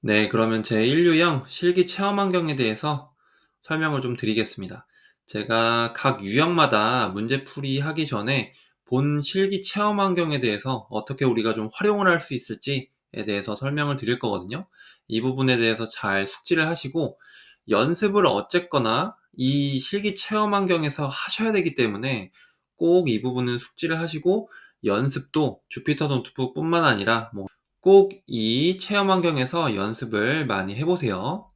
네, 그러면 제 1유형 실기 체험 환경에 대해서 설명을 좀 드리겠습니다. 제가 각 유형마다 문제풀이 하기 전에 본 실기 체험 환경에 대해서 어떻게 우리가 좀 활용을 할 수 있을지에 대해서 설명을 드릴 거거든요. 이 부분에 대해서 잘 숙지를 하시고 연습을 어쨌거나 이 실기 체험 환경에서 하셔야 되기 때문에 꼭 이 부분은 숙지를 하시고 연습도 주피터 노트북뿐만 아니라 꼭 이 체험 환경에서 연습을 많이 해보세요.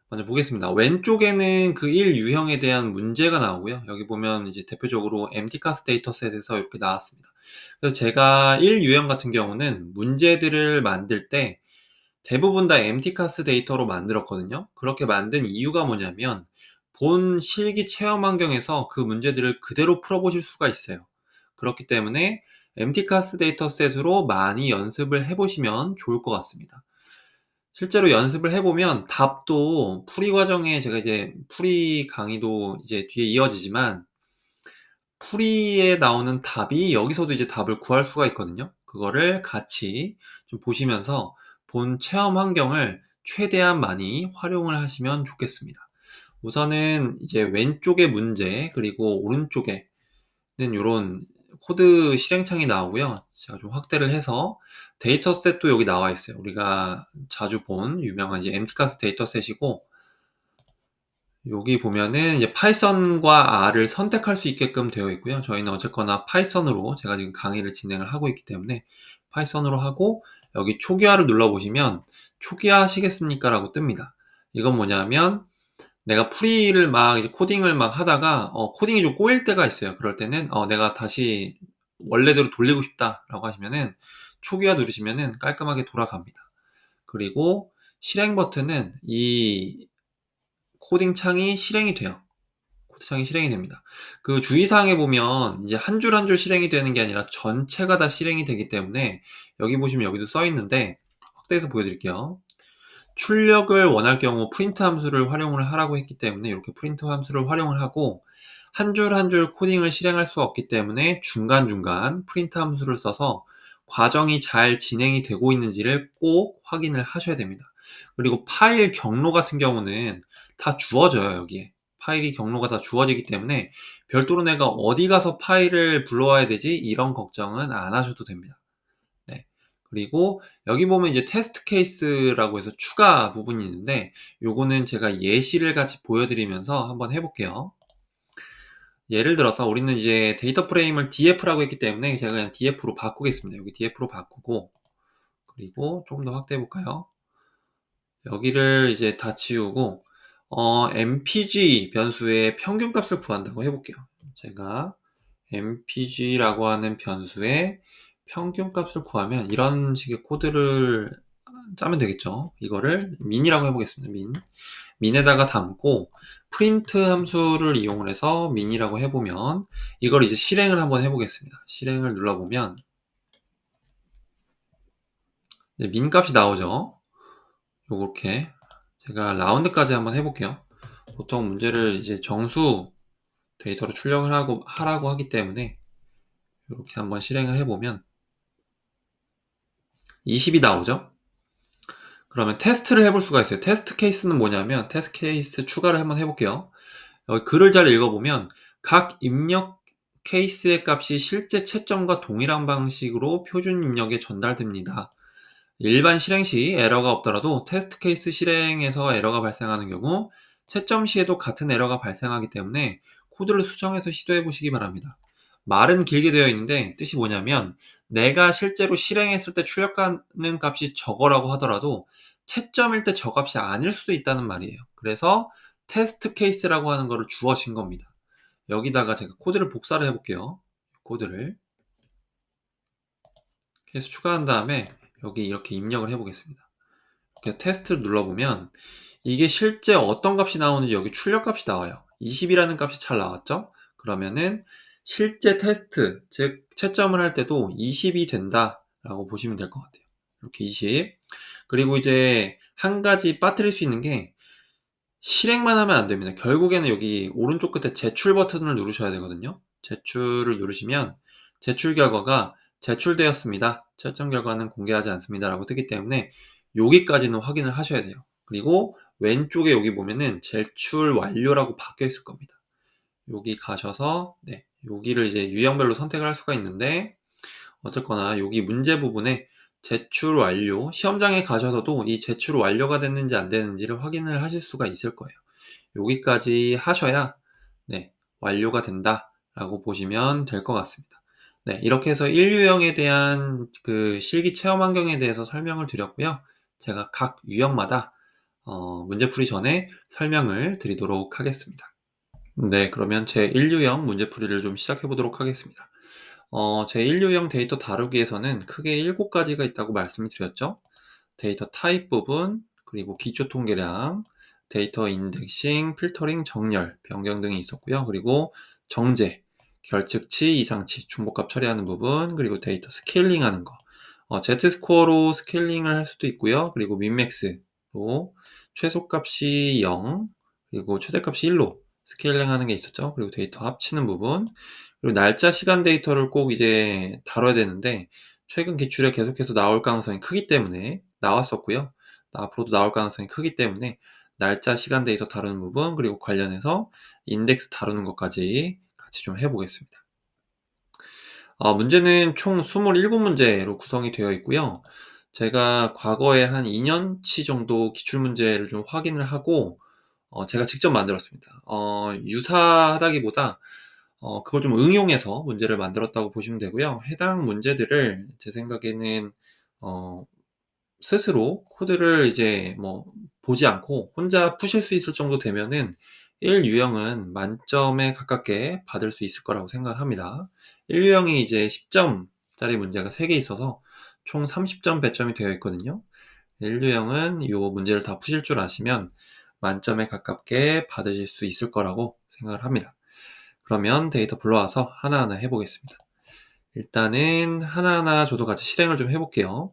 먼저 보겠습니다. 왼쪽에는 그 1유형에 대한 문제가 나오고요. 여기 보면 이제 대표적으로 MTCAS 데이터셋에서 이렇게 나왔습니다. 그래서 제가 1유형 같은 경우는 문제들을 만들 때 대부분 다 MTCAS 데이터로 만들었거든요. 그렇게 만든 이유가 뭐냐면 본 실기 체험 환경에서 그 문제들을 그대로 풀어보실 수가 있어요. 그렇기 때문에 MTCAS 데이터셋으로 많이 연습을 해보시면 좋을 것 같습니다. 실제로 연습을 해보면 답도 풀이 과정에 제가 이제 풀이 강의도 이제 뒤에 이어지지만 풀이에 나오는 답이 여기서도 이제 답을 구할 수가 있거든요. 그거를 같이 좀 보시면서 본 체험 환경을 최대한 많이 활용을 하시면 좋겠습니다. 우선은 이제 왼쪽의 문제 그리고 오른쪽에는 이런 코드 실행창이 나오고요. 제가 좀 확대를 해서 데이터셋도 여기 나와 있어요. 우리가 자주 본 유명한 이제 MTCAS 데이터셋이고 여기 보면은 이제 파이썬과 R을 선택할 수 있게끔 되어 있고요. 저희는 어쨌거나 파이썬으로 제가 지금 강의를 진행을 하고 있기 때문에 파이썬으로 하고 여기 초기화를 눌러보시면 초기화 하시겠습니까? 라고 뜹니다. 이건 뭐냐면 내가 풀이를 막 이제 코딩을 막 하다가 코딩이 좀 꼬일 때가 있어요. 그럴 때는 내가 다시 원래대로 돌리고 싶다라고 하시면은 초기화 누르시면은 깔끔하게 돌아갑니다. 그리고 실행 버튼은 이 코딩 창이 실행이 돼요. 코드 창이 실행이 됩니다. 그 주의사항에 보면 이제 한 줄 한 줄 실행이 되는 게 아니라 전체가 다 실행이 되기 때문에 여기 보시면 여기도 써 있는데 확대해서 보여드릴게요. 출력을 원할 경우 프린트 함수를 활용을 하라고 했기 때문에 이렇게 프린트 함수를 활용을 하고 한 줄 한 줄 코딩을 실행할 수 없기 때문에 중간중간 프린트 함수를 써서 과정이 잘 진행이 되고 있는지를 꼭 확인을 하셔야 됩니다. 그리고 파일 경로 같은 경우는 다 주어져요, 여기에. 파일이 경로가 다 주어지기 때문에 별도로 내가 어디 가서 파일을 불러와야 되지? 이런 걱정은 안 하셔도 됩니다. 네. 그리고 여기 보면 이제 테스트 케이스라고 해서 추가 부분이 있는데 요거는 제가 예시를 같이 보여드리면서 한번 해볼게요. 예를 들어서 우리는 이제 데이터 프레임을 df라고 했기 때문에 제가 그냥 df로 바꾸겠습니다. 여기 df로 바꾸고 그리고 조금 더 확대해 볼까요? 여기를 이제 다 지우고 mpg 변수의 평균값을 구한다고 해볼게요. 제가 mpg라고 하는 변수의 평균값을 구하면 이런 식의 코드를 짜면 되겠죠. 이거를 min이라고 해보겠습니다. min에다가 담고 프린트 함수를 이용을 해서 min이라고 해보면 이걸 이제 실행을 한번 해보겠습니다. 실행을 눌러보면 min 값이 나오죠. 요렇게 제가 라운드까지 한번 해볼게요. 보통 문제를 이제 정수 데이터로 출력을 하라고 하기 때문에 이렇게 한번 실행을 해보면 20이 나오죠. 그러면 테스트를 해볼 수가 있어요. 테스트 케이스는 뭐냐면 테스트 케이스 추가를 한번 해볼게요. 여기 글을 잘 읽어보면 각 입력 케이스의 값이 실제 채점과 동일한 방식으로 표준 입력에 전달됩니다. 일반 실행 시 에러가 없더라도 테스트 케이스 실행에서 에러가 발생하는 경우 채점 시에도 같은 에러가 발생하기 때문에 코드를 수정해서 시도해 보시기 바랍니다. 말은 길게 되어 있는데 뜻이 뭐냐면 내가 실제로 실행했을 때 출력하는 값이 저거라고 하더라도 채점일 때 저 값이 아닐 수도 있다는 말이에요. 그래서 테스트 케이스라고 하는 거를 주어진 겁니다. 여기다가 제가 코드를 복사를 해볼게요. 코드를 해서 추가한 다음에 여기 이렇게 입력을 해보겠습니다. 이렇게 테스트를 눌러보면 이게 실제 어떤 값이 나오는지 여기 출력 값이 나와요. 20이라는 값이 잘 나왔죠? 그러면은 실제 테스트, 즉 채점을 할 때도 20이 된다라고 보시면 될 것 같아요. 이렇게 20. 그리고 이제 한 가지 빠뜨릴 수 있는 게 실행만 하면 안 됩니다. 결국에는 여기 오른쪽 끝에 제출 버튼을 누르셔야 되거든요. 제출을 누르시면 제출 결과가 제출되었습니다. 채점 결과는 공개하지 않습니다. 라고 뜨기 때문에 여기까지는 확인을 하셔야 돼요. 그리고 왼쪽에 여기 보면은 제출 완료라고 바뀌어 있을 겁니다. 여기 가셔서 여기를 이제 유형별로 선택을 할 수가 있는데, 어쨌거나 여기 문제 부분에 제출 완료, 시험장에 가셔서도 이 제출 완료가 됐는지 안 됐는지를 확인을 하실 수가 있을 거예요. 여기까지 하셔야 완료가 된다라고 보시면 될 것 같습니다. 이렇게 해서 1유형에 대한 그 실기 체험 환경에 대해서 설명을 드렸고요. 제가 각 유형마다 문제풀이 전에 설명을 드리도록 하겠습니다. 그러면 제 1유형 문제풀이를 좀 시작해 보도록 하겠습니다. 제 1유형 데이터 다루기에서는 크게 7가지가 있다고 말씀을 드렸죠. 데이터 타입 부분, 그리고 기초 통계량, 데이터 인덱싱, 필터링, 정렬, 변경 등이 있었고요. 그리고 정제, 결측치, 이상치, 중복값 처리하는 부분, 그리고 데이터 스케일링 하는 거. Z스코어로 스케일링을 할 수도 있고요. 그리고 민맥스로 최소값이 0, 그리고 최대값이 1로 스케일링 하는 게 있었죠. 그리고 데이터 합치는 부분, 그리고 날짜, 시간 데이터를 꼭 이제 다뤄야 되는데, 최근 기출에 계속해서 나올 가능성이 크기 때문에 나왔었고요. 앞으로도 나올 가능성이 크기 때문에 날짜, 시간 데이터 다루는 부분, 그리고 관련해서 인덱스 다루는 것까지 같이 좀 해보겠습니다. 문제는 총 27문제로 구성이 되어 있고요. 제가 과거에 한 2년치 정도 기출문제를 좀 확인을 하고 제가 직접 만들었습니다. 유사하다기보다 그걸 좀 응용해서 문제를 만들었다고 보시면 되고요. 해당 문제들을 제 생각에는 스스로 코드를 이제 보지 않고 혼자 푸실 수 있을 정도 되면은 1유형은 만점에 가깝게 받을 수 있을 거라고 생각을 합니다. 1유형이 이제 10점짜리 문제가 3개 있어서 총 30점 배점이 되어 있거든요. 1유형은 이 문제를 다 푸실 줄 아시면 만점에 가깝게 받으실 수 있을 거라고 생각을 합니다. 그러면 데이터 불러와서 하나하나 해보겠습니다. 일단은 하나하나 저도 같이 실행을 좀 해볼게요.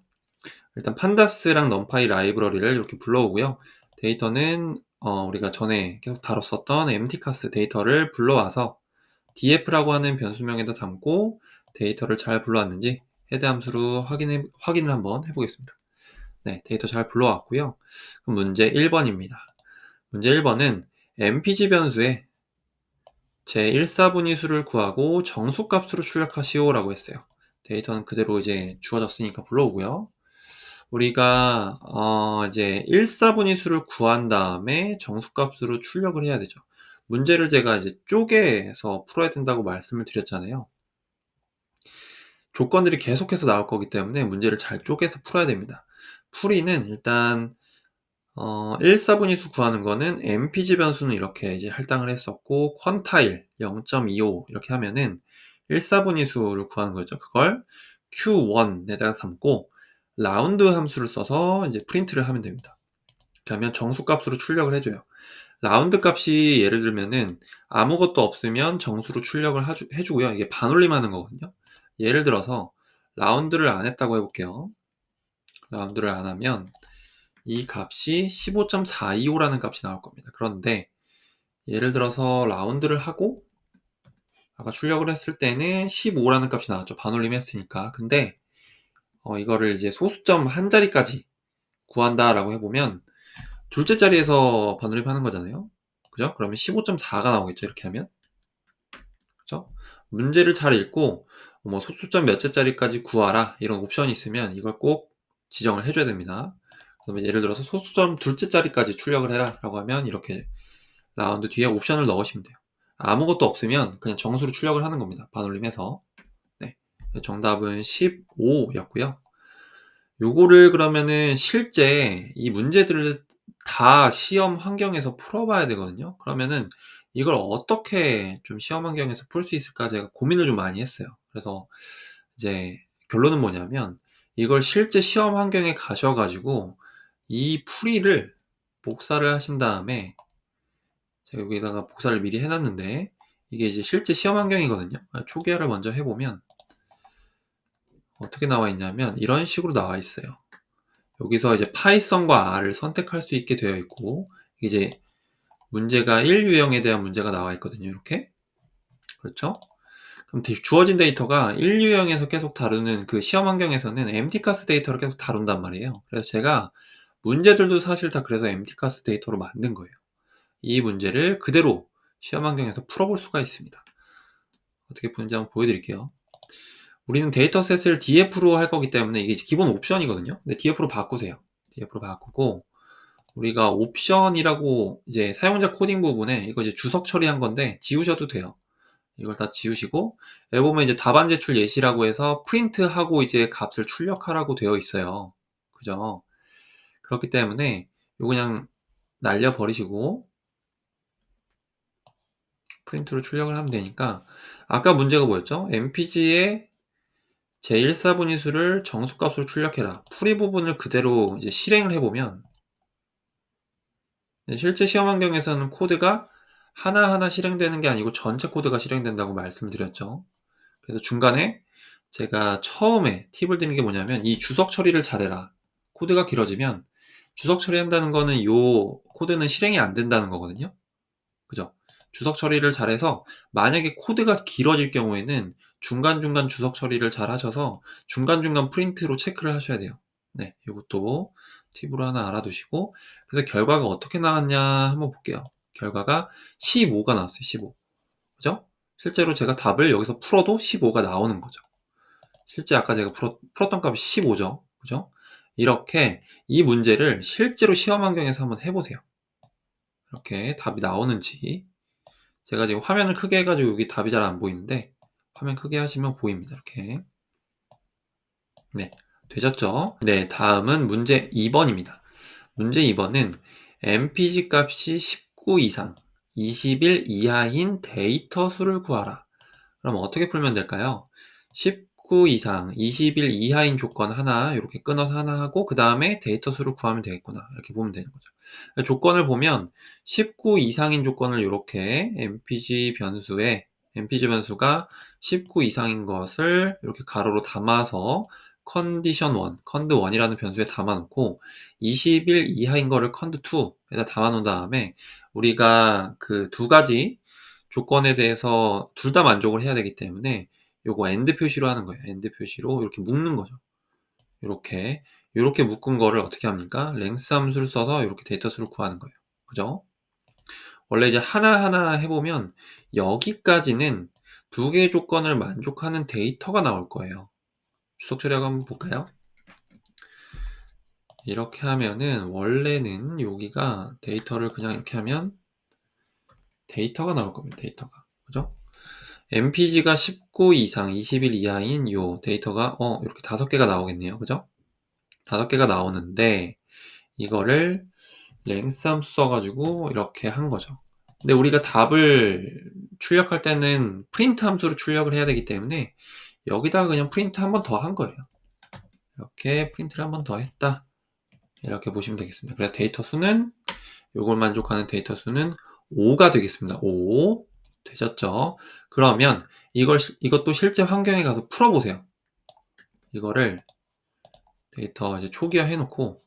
일단 판다스랑 넘파이 라이브러리를 이렇게 불러오고요. 데이터는 우리가 전에 계속 다뤘었던 emptcast 데이터를 불러와서 df라고 하는 변수명에다 담고 데이터를 잘 불러왔는지 헤드 함수로 확인을 한번 해보겠습니다. 데이터 잘 불러왔고요. 그럼 문제 1번입니다. 문제 1번은 mpg 변수에 제1사분위수를 구하고 정수값으로 출력하시오 라고 했어요. 데이터는 그대로 이제 주어졌으니까 불러오고요. 우리가 이제 1사분위수를 구한 다음에 정수값으로 출력을 해야 되죠. 문제를 제가 이제 쪼개서 풀어야 된다고 말씀을 드렸잖아요. 조건들이 계속해서 나올 거기 때문에 문제를 잘 쪼개서 풀어야 됩니다. 풀이는 일단 1사분위수 구하는 거는 mpg 변수는 이렇게 이제 할당을 했었고, 퀀타일 0.25 이렇게 하면은 1사분위수를 구하는 거죠. 그걸 q1에다가 담고 라운드 함수를 써서 이제 프린트를 하면 됩니다. 그러면 정수값으로 출력을 해줘요. 라운드 값이 예를 들면은 아무것도 없으면 정수로 출력을 해주고요. 이게 반올림 하는 거거든요. 예를 들어서 라운드를 안 했다고 해볼게요. 라운드를 안 하면 이 값이 15.425라는 값이 나올 겁니다. 그런데 예를 들어서 라운드를 하고 아까 출력을 했을 때는 15라는 값이 나왔죠. 반올림 했으니까. 근데 이거를 이제 소수점 한 자리까지 구한다라고 해보면 둘째 자리에서 반올림 하는 거잖아요. 그죠? 그러면 15.4가 나오겠죠. 이렇게 하면. 그죠? 문제를 잘 읽고 소수점 몇째 자리까지 구하라 이런 옵션이 있으면 이걸 꼭 지정을 해줘야 됩니다. 그러면 예를 들어서 소수점 둘째 자리까지 출력을 해라 라고 하면 이렇게 라운드 뒤에 옵션을 넣으시면 돼요. 아무것도 없으면 그냥 정수로 출력을 하는 겁니다. 반올림해서. 정답은 15였고요. 요거를 그러면은 실제 이 문제들을 다 시험 환경에서 풀어봐야 되거든요. 그러면은 이걸 어떻게 좀 시험 환경에서 풀 수 있을까 제가 고민을 좀 많이 했어요. 그래서 이제 결론은 뭐냐면 이걸 실제 시험 환경에 가셔가지고 이 풀이를 복사를 하신 다음에 제가 여기다가 복사를 미리 해놨는데 이게 이제 실제 시험 환경이거든요. 초기화를 먼저 해보면 어떻게 나와 있냐면 이런 식으로 나와 있어요. 여기서 이제 파이썬과 R을 선택할 수 있게 되어 있고 이제 문제가 1유형에 대한 문제가 나와 있거든요. 이렇게. 그렇죠? 그럼 주어진 데이터가 1유형에서 계속 다루는 그 시험 환경에서는 emptcast 데이터를 계속 다룬단 말이에요. 그래서 제가 문제들도 사실 다 그래서 MTCAS 데이터로 만든 거예요. 이 문제를 그대로 시험 환경에서 풀어볼 수가 있습니다. 어떻게 푸는지 한번 보여드릴게요. 우리는 데이터셋을 DF로 할 거기 때문에 이게 기본 옵션이거든요. 근데 DF로 바꾸세요. DF로 바꾸고 우리가 옵션이라고 이제 사용자 코딩 부분에 이거 이제 주석 처리한 건데 지우셔도 돼요. 이걸 다 지우시고 여기 보면 이제 답안 제출 예시라고 해서 프린트하고 이제 값을 출력하라고 되어 있어요. 그죠? 그렇기 때문에 이거 그냥 날려버리시고 프린트로 출력을 하면 되니까 아까 문제가 뭐였죠? mpg의 제1사분위수를 정수값으로 출력해라. 풀이 부분을 그대로 이제 실행을 해보면 실제 시험 환경에서는 코드가 하나하나 실행되는 게 아니고 전체 코드가 실행된다고 말씀드렸죠. 그래서 중간에 제가 처음에 팁을 드리는 게 뭐냐면 이 주석 처리를 잘해라. 코드가 길어지면 주석 처리한다는 거는 요 코드는 실행이 안 된다는 거거든요. 그죠? 주석 처리를 잘해서 만약에 코드가 길어질 경우에는 중간중간 주석 처리를 잘 하셔서 중간중간 프린트로 체크를 하셔야 돼요. 네, 이것도 팁으로 하나 알아두시고 그래서 결과가 어떻게 나왔냐 한번 볼게요. 결과가 15가 나왔어요. 15. 그죠? 실제로 제가 답을 여기서 풀어도 15가 나오는 거죠. 실제 아까 제가 풀었던 값이 15죠. 그죠? 이렇게 이 문제를 실제로 시험 환경에서 한번 해보세요. 이렇게 답이 나오는지. 제가 지금 화면을 크게 해가지고 여기 답이 잘 안 보이는데 화면 크게 하시면 보입니다. 이렇게. 네, 되셨죠? 네, 다음은 문제 2번입니다. 문제 2번은 mpg 값이 19 이상, 20일 이하인 데이터 수를 구하라. 그럼 어떻게 풀면 될까요? 19 이상, 20일 이하인 조건 하나 이렇게 끊어서 하나 하고 그 다음에 데이터 수를 구하면 되겠구나. 이렇게 보면 되는 거죠. 조건을 보면 19 이상인 조건을 이렇게 mpg 변수가 19 이상인 것을 이렇게 가로로 담아서 컨디션 1, 컨드 1이라는 변수에 담아놓고 20일 이하인 거를 컨드 2에다 담아놓은 다음에 우리가 그 두 가지 조건에 대해서 둘 다 만족을 해야 되기 때문에 요거 엔드 표시로 하는 거예요. 엔드 표시로 이렇게 묶는 거죠. 이렇게 묶은 거를 어떻게 합니까? 랭스 함수를 써서 이렇게 데이터 수를 구하는 거예요. 그죠? 원래 이제 하나하나 해보면 여기까지는 두 개의 조건을 만족하는 데이터가 나올 거예요. 주석 처리하고 한번 볼까요? 이렇게 하면은 원래는 여기가 데이터를 그냥 이렇게 하면 데이터가 나올 겁니다. 데이터가. 그죠? mpg가 19 이상 20일 이하인 요 데이터가 이렇게 5개가 나오겠네요. 그죠? 5개가 나오는데 이거를 랭스 함수 써가지고 이렇게 한 거죠. 근데 우리가 답을 출력할 때는 프린트 함수로 출력을 해야 되기 때문에 여기다가 그냥 프린트 한 번 더 한 거예요. 이렇게 프린트를 한 번 더 했다. 이렇게 보시면 되겠습니다. 그래서 데이터 수는 요걸 만족하는 데이터 수는 5가 되겠습니다. 5 되셨죠? 그러면 이것도 실제 환경에 가서 풀어보세요. 이거를 데이터 이제 초기화 해놓고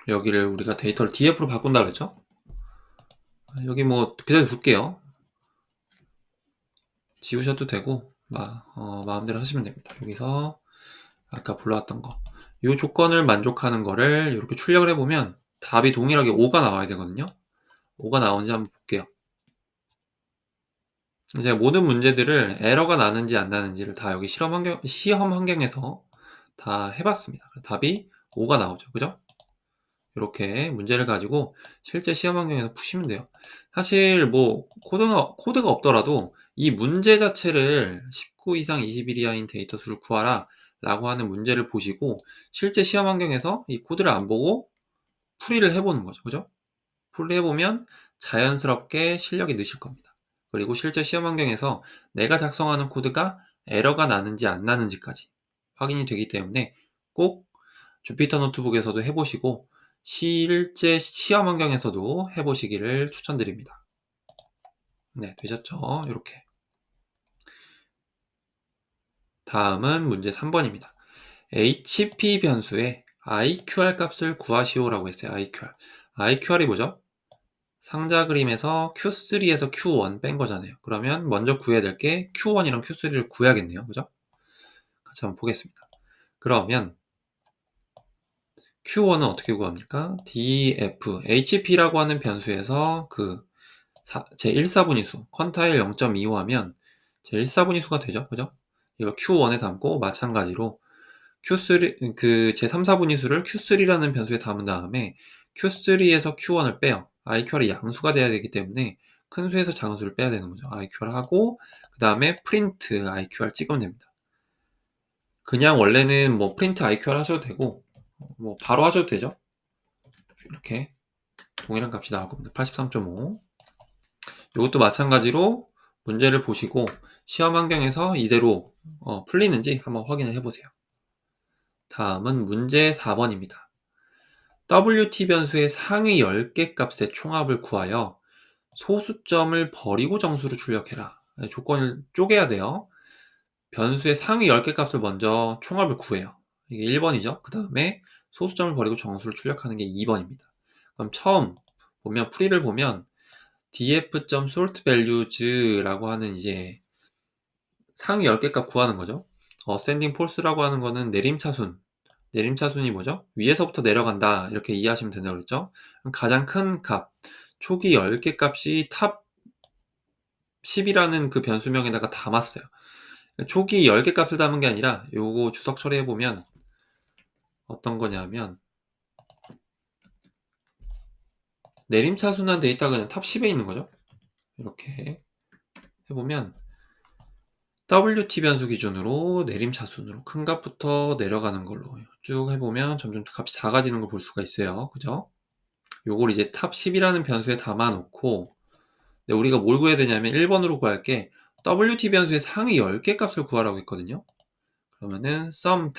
여기를 우리가 데이터를 df로 바꾼다 그랬죠? 여기 뭐 그대로 둘게요. 지우셔도 되고 마음대로 하시면 됩니다. 여기서 아까 불러왔던 거 이 조건을 만족하는 거를 이렇게 출력을 해보면 답이 동일하게 5가 나와야 되거든요. 5가 나오는지 한번 볼게요. 제가 모든 문제들을 에러가 나는지 안 나는지를 다 여기 시험 환경에서 다 해봤습니다. 답이 5가 나오죠. 그죠? 이렇게 문제를 가지고 실제 시험 환경에서 푸시면 돼요. 사실 뭐 코드가 없더라도 이 문제 자체를 19 이상 20일 이하인 데이터 수를 구하라 라고 하는 문제를 보시고 실제 시험 환경에서 이 코드를 안 보고 풀이를 해보는 거죠. 그죠? 풀이 해보면 자연스럽게 실력이 느실 겁니다. 그리고 실제 시험 환경에서 내가 작성하는 코드가 에러가 나는지 안 나는지까지 확인이 되기 때문에 꼭 주피터 노트북에서도 해보시고 실제 시험 환경에서도 해보시기를 추천드립니다. 네, 되셨죠? 이렇게. 다음은 문제 3번입니다. HP 변수의 IQR 값을 구하시오라고 했어요. IQR. IQR이 뭐죠? 상자 그림에서 Q3에서 Q1 뺀 거잖아요. 그러면 먼저 구해야 될 게 Q1이랑 Q3를 구해야겠네요. 그죠? 같이 한번 보겠습니다. 그러면 Q1은 어떻게 구합니까? df, hp라고 하는 변수에서 제 1사분위수, 퀀타일 0.25 하면 제 1사분위수가 되죠. 그죠? 이걸 Q1에 담고 마찬가지로 Q3, 제 3사분위수를 Q3라는 변수에 담은 다음에 Q3에서 Q1을 빼요. IQR이 양수가 돼야 되기 때문에 큰 수에서 작은 수를 빼야 되는 거죠. IQR 하고, 그 다음에 프린트 IQR 찍으면 됩니다. 그냥 원래는 뭐 프린트 IQR 하셔도 되고, 뭐 바로 하셔도 되죠. 이렇게 동일한 값이 나올 겁니다. 83.5. 이것도 마찬가지로 문제를 보시고 시험 환경에서 이대로 풀리는지 한번 확인을 해보세요. 다음은 문제 4번입니다. WT 변수의 상위 10개 값의 총합을 구하여 소수점을 버리고 정수를 출력해라. 조건을 쪼개야 돼요. 변수의 상위 10개 값을 먼저 총합을 구해요. 이게 1번이죠. 그 다음에 소수점을 버리고 정수를 출력하는 게 2번입니다. 그럼 처음 보면 풀이를 보면 df.sortValues라고 하는 이제 상위 10개 값 구하는 거죠. ascending false라고 하는 거는 내림차순이 뭐죠? 위에서부터 내려간다 이렇게 이해하시면 된다고 그랬죠. 그럼 가장 큰 값, 초기 10개 값이 탑 10이라는 그 변수명에다가 담았어요. 초기 10개 값을 담은 게 아니라 요거 주석 처리해보면 어떤 거냐면 내림차순한 데이터가 그냥 탑 10에 있는 거죠. 이렇게 해보면 WT 변수 기준으로 내림차순으로 큰 값부터 내려가는 걸로 쭉 해보면 점점 값이 작아지는 걸 볼 수가 있어요. 그죠? 요걸 이제 탑 10이라는 변수에 담아놓고 우리가 뭘 구해야 되냐면 1번으로 구할 게 WT 변수의 상위 10개 값을 구하라고 했거든요. 그러면은 sum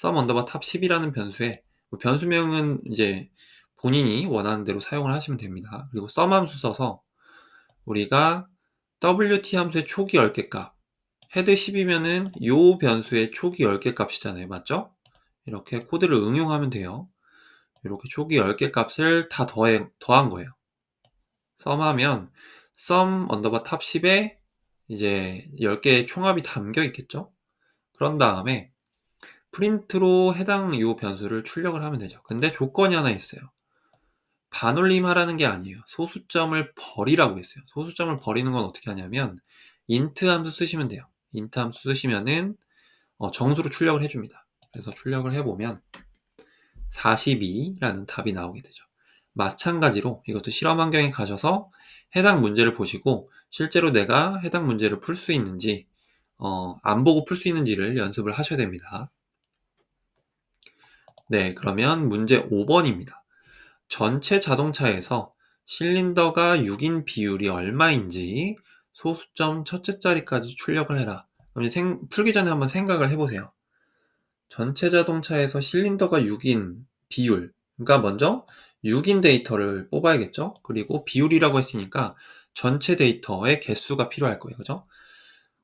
언더바 탑 10이라는 변수에 변수명은 이제 본인이 원하는 대로 사용을 하시면 됩니다. 그리고 sum 함수 써서 우리가 WT 함수의 초기 10개 값 헤드 10이면은 요 변수의 초기 10개 값이잖아요. 맞죠? 이렇게 코드를 응용하면 돼요. 이렇게 초기 10개 값을 다 더한 거예요. 썸하면 sum 언더바 탑 10에 이제 10개의 총합이 담겨 있겠죠? 그런 다음에 프린트로 해당 요 변수를 출력을 하면 되죠. 근데 조건이 하나 있어요. 반올림 하라는 게 아니에요. 소수점을 버리라고 했어요. 소수점을 버리는 건 어떻게 하냐면 int 함수 쓰시면 돼요. int 함수 쓰시면은 정수로 출력을 해줍니다. 그래서 출력을 해보면 42라는 답이 나오게 되죠. 마찬가지로 이것도 실험 환경에 가셔서 해당 문제를 보시고 실제로 내가 해당 문제를 풀 수 있는지 안 보고 풀 수 있는지를 연습을 하셔야 됩니다. 네, 그러면 문제 5번입니다. 전체 자동차에서 실린더가 6인 비율이 얼마인지 소수점 첫째 자리까지 출력을 해라. 그럼 풀기 전에 한번 생각을 해보세요. 전체 자동차에서 실린더가 6인 비율. 그러니까 먼저 6인 데이터를 뽑아야겠죠? 그리고 비율이라고 했으니까 전체 데이터의 개수가 필요할 거예요. 그죠?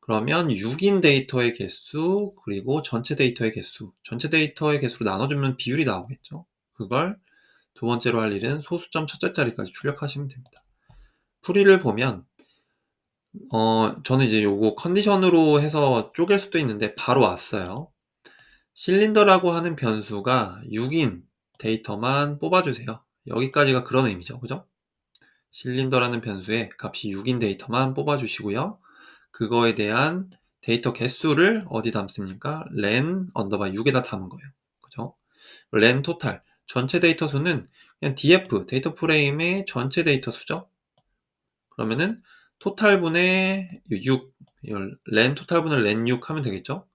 그러면 6인 데이터의 개수, 그리고 전체 데이터의 개수. 전체 데이터의 개수로 나눠주면 비율이 나오겠죠? 그걸 두 번째로 할 일은 소수점 첫째 자리까지 출력하시면 됩니다. 풀이를 보면 저는 이제 요거 컨디션으로 해서 쪼갤 수도 있는데 바로 왔어요. 실린더라고 하는 변수가 6인 데이터만 뽑아주세요. 여기까지가 그런 의미죠. 그죠? 실린더라는 변수의 값이 6인 데이터만 뽑아주시고요. 그거에 대한 데이터 개수를 어디 담습니까? len 언더바 6에다 담은 거예요. 그죠? len 토탈 전체 데이터 수는 그냥 df 데이터 프레임의 전체 데이터 수죠. 그러면은 토탈분의 6 len 토탈분을 len 6 하면 되겠죠.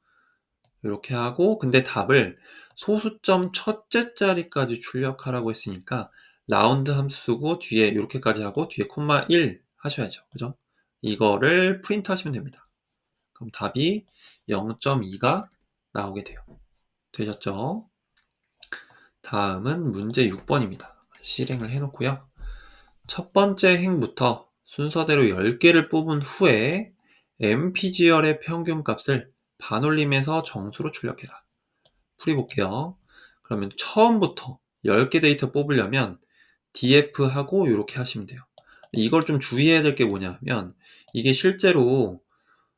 이렇게 하고 근데 답을 소수점 첫째 자리까지 출력하라고 했으니까 라운드 함수 쓰고 뒤에 이렇게까지 하고 뒤에 콤마 1 하셔야죠. 그죠? 이거를 프린트 하시면 됩니다. 그럼 답이 0.2가 나오게 돼요. 되셨죠? 다음은 문제 6번입니다. 실행을 해놓고요. 첫 번째 행부터 순서대로 10개를 뽑은 후에 mpgl의 평균값을 반올림해서 정수로 출력해라. 풀이 볼게요. 그러면 처음부터 10개 데이터 뽑으려면 df하고 이렇게 하시면 돼요. 이걸 좀 주의해야 될 게 뭐냐면 이게 실제로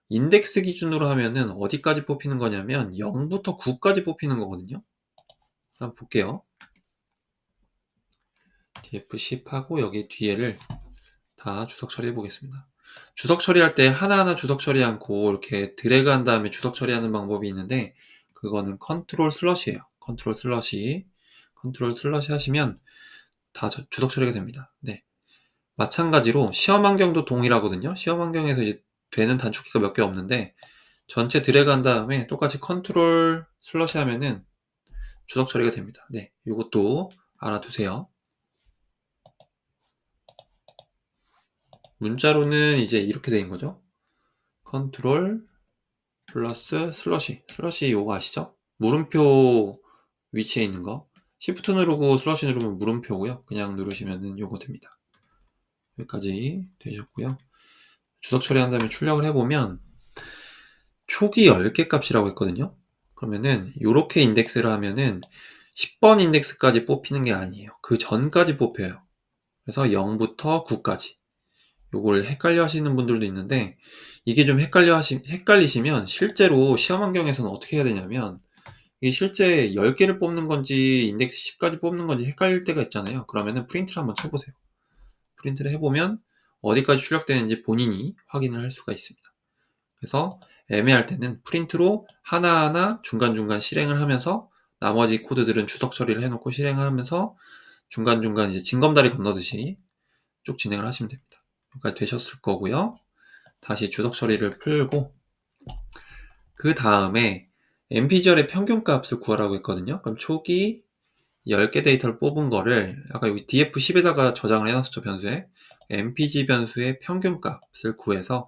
인덱스 기준으로 하면은 어디까지 뽑히는 거냐면 0부터 9까지 뽑히는 거거든요. 한번 볼게요. df10 하고 여기 뒤에를 다 주석 처리해 보겠습니다. 주석 처리할 때 하나하나 주석 처리 않고 이렇게 드래그 한 다음에 주석 처리하는 방법이 있는데, 그거는 컨트롤 슬러시예요. 컨트롤 슬러시 하시면 다 주석 처리가 됩니다. 네. 마찬가지로 시험 환경도 동일하거든요. 시험 환경에서 이제 되는 단축키가 몇 개 없는데, 전체 드래그 한 다음에 똑같이 컨트롤 슬러시 하면은 주석 처리가 됩니다. 네. 이것도 알아두세요. 문자로는 이제 이렇게 되는 거죠. 컨트롤 플러스 슬러시 요거 아시죠? 물음표 위치에 있는 거. Shift 누르고 슬러시 누르면 물음표고요. 그냥 누르시면 요거 됩니다. 여기까지 되셨고요. 주석 처리한 다음에 출력을 해보면 초기 10개 값이라고 했거든요. 그러면은 요렇게 인덱스를 하면은 10번 인덱스까지 뽑히는 게 아니에요. 그 전까지 뽑혀요. 그래서 0부터 9까지. 요걸 헷갈려 하시는 분들도 있는데, 이게 좀 헷갈리시면 실제로 시험 환경에서는 어떻게 해야 되냐면, 이게 실제 10개를 뽑는 건지 인덱스 10까지 뽑는 건지 헷갈릴 때가 있잖아요. 그러면은 프린트를 한번 쳐보세요. 프린트를 해보면 어디까지 출력되는지 본인이 확인을 할 수가 있습니다. 그래서 애매할 때는 프린트로 하나하나 중간중간 실행을 하면서, 나머지 코드들은 주석 처리를 해놓고 실행을 하면서 중간중간 이제 징검다리 건너듯이 쭉 진행을 하시면 됩니다. 여기까지 되셨을 거고요. 다시 주석 처리를 풀고, 그 다음에 mpgl의 평균 값을 구하라고 했거든요. 그럼 초기 10개 데이터를 뽑은 거를 아까 여기 df10에다가 저장을 해놨었죠. 변수에 mpg 변수의 평균 값을 구해서